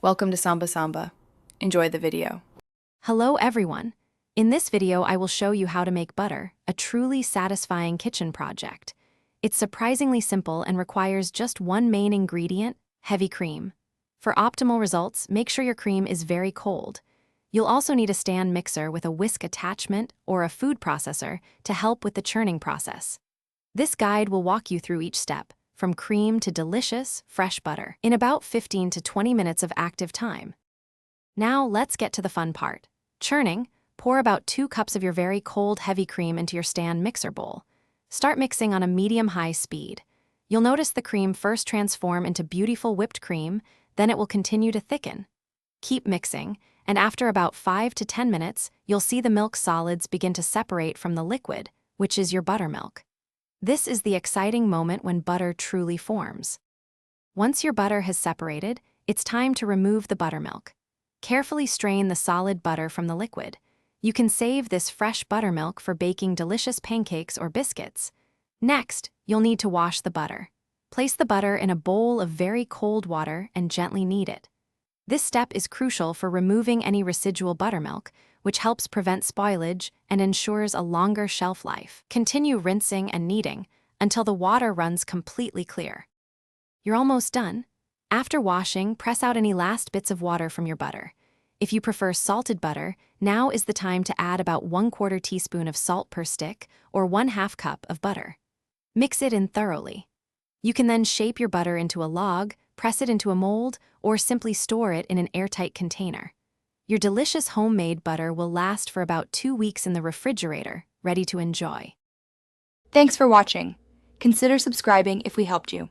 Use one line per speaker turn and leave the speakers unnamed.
Welcome to Samba Samba. Enjoy the video.
Hello everyone. In this video I will show you how to make butter, a truly satisfying kitchen project. It's surprisingly simple and requires just one main ingredient, heavy cream. For optimal results, make sure your cream is very cold. You'll also need a stand mixer with a whisk attachment or a food processor to help with the churning process. This guide will walk you through each step, from cream to delicious, fresh butter, in about 15 to 20 minutes of active time. Now let's get to the fun part. Churning. Pour about 2 cups of your very cold, heavy cream into your stand mixer bowl. Start mixing on a medium-high speed. You'll notice the cream first transform into beautiful whipped cream, then it will continue to thicken. Keep mixing, and after about 5 to 10 minutes, you'll see the milk solids begin to separate from the liquid, which is your buttermilk. This is the exciting moment when butter truly forms. Once your butter has separated, it's time to remove the buttermilk. Carefully strain the solid butter from the liquid. You can save this fresh buttermilk for baking delicious pancakes or biscuits. Next, you'll need to wash the butter. Place the butter in a bowl of very cold water and gently knead it. This step is crucial for removing any residual buttermilk, which helps prevent spoilage and ensures a longer shelf life. Continue rinsing and kneading until the water runs completely clear. You're almost done. After washing, press out any last bits of water from your butter. If you prefer salted butter, now is the time to add about 1/4 teaspoon of salt per stick or 1/2 cup of butter. Mix it in thoroughly. You can then shape your butter into a log, press it into a mold, or simply store it in an airtight container. Your delicious homemade butter will last for about 2 weeks in the refrigerator, ready to enjoy.
Thanks for watching. Consider subscribing if we helped you.